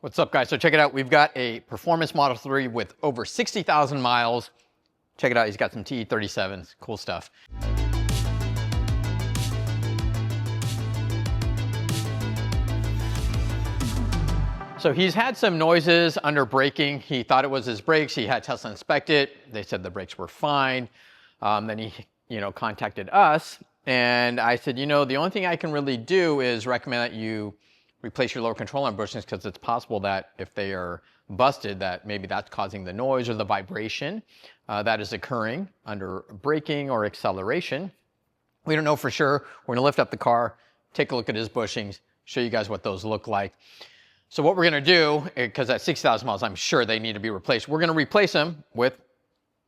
What's up, guys? So check it out. We've got a performance Model 3 with over 60,000 miles. Check it out. He's got some TE37s. Cool stuff. So he's had some noises under braking. He thought it was his brakes. He had Tesla inspect it. They said the brakes were fine. Then he, contacted us, and I said, the only thing I can really do is recommend that you replace your lower control arm bushings, because it's possible that if they are busted, that maybe that's causing the noise or the vibration that is occurring under braking or acceleration. We don't know for sure. We're gonna lift up the car, take a look at his bushings, show you guys what those look like. So what we're gonna do, because at 6,000 miles, I'm sure they need to be replaced. We're gonna replace them with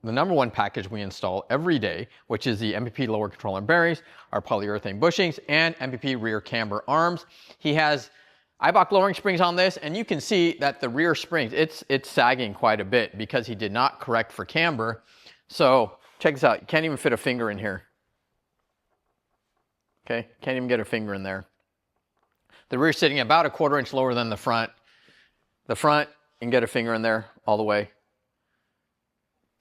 the #1 package we install every day, which is the MPP lower control arm bearings, our polyurethane bushings, and MPP rear camber arms. He has Eibach lowering springs on this, and you can see that the rear springs, it's sagging quite a bit because he did not correct for camber. So check this out. You can't even fit a finger in here. Okay, can't even get a finger in there. The rear sitting about a 1/4 inch lower than the front. The front, you can get a finger in there all the way.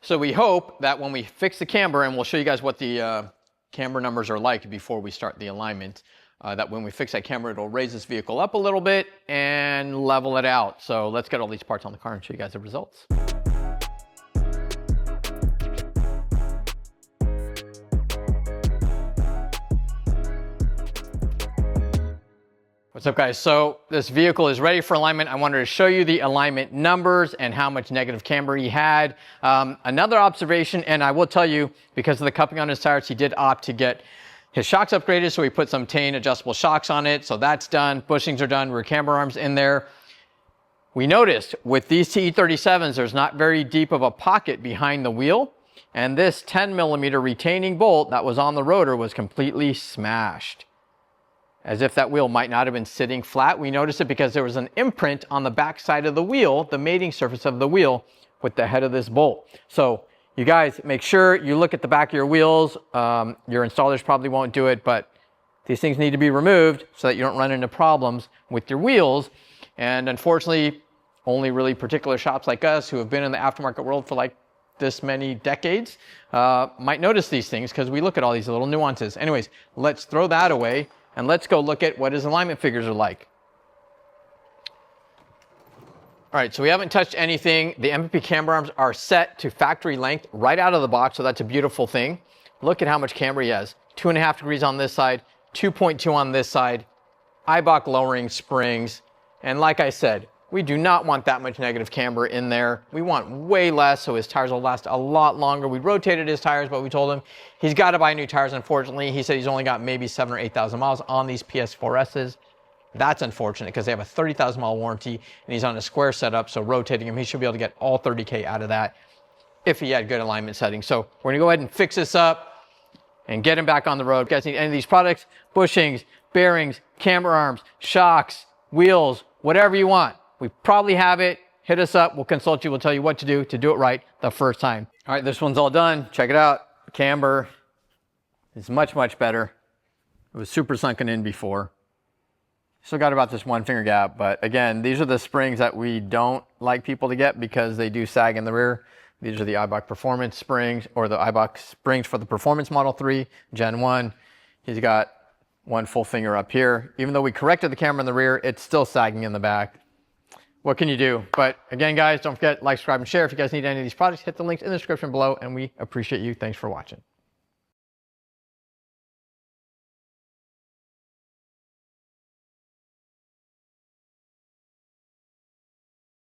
So we hope that when we fix the camber, and we'll show you guys what the camber numbers are like before we start the alignment, that when we fix that camber, it'll raise this vehicle up a little bit and level it out. So let's get all these parts on the car and show you guys the results. What's up, guys? So this vehicle is ready for alignment. I wanted to show you the alignment numbers and how much negative camber he had. Another observation, and I will tell you, because of the cupping on his tires, he did opt to get his shocks upgraded, so we put some Tane adjustable shocks on it. So that's done. Bushings are done. Rear camber arms in there. We noticed with these TE37s, there's not very deep of a pocket behind the wheel. And this 10mm retaining bolt that was on the rotor was completely smashed, as if that wheel might not have been sitting flat. We noticed it because there was an imprint on the back side of the wheel, the mating surface of the wheel, with the head of this bolt. So you guys, make sure you look at the back of your wheels. Your installers probably won't do it, but these things need to be removed so that you don't run into problems with your wheels. And unfortunately, only really particular shops like us who have been in the aftermarket world for like this many decades might notice these things, because we look at all these little nuances. Anyways, let's throw that away and let's go look at what his alignment figures are like. All right, so we haven't touched anything. The MPP camber arms are set to factory length right out of the box, so that's a beautiful thing. Look at how much camber he has. 2.5 degrees on this side, 2.2 on this side, Eibach lowering springs. And like I said, we do not want that much negative camber in there. We want way less, so his tires will last a lot longer. We rotated his tires, but we told him he's got to buy new tires, unfortunately. He said he's only got maybe 7,000 or 8,000 miles on these PS4Ss. That's unfortunate, because they have a 30,000 mile warranty, and he's on a square setup, so rotating him, he should be able to get all 30K out of that if he had good alignment settings. So we're gonna go ahead and fix this up and get him back on the road. If you guys need any of these products, bushings, bearings, camber arms, shocks, wheels, whatever you want, we probably have it. Hit us up, we'll consult you, we'll tell you what to do it right the first time. All right, this one's all done. Check it out. Camber is much, much better. It was super sunken in before. Still got about this 1 finger gap, but again, these are the springs that we don't like people to get because they do sag in the rear. These are the Eibach Performance springs, or the Eibach springs for the Performance Model 3, Gen 1. He's got 1 full finger up here. Even though we corrected the camber in the rear, it's still sagging in the back. What can you do? But again, guys, don't forget, like, subscribe, and share. If you guys need any of these products, hit the links in the description below, and we appreciate you. Thanks for watching.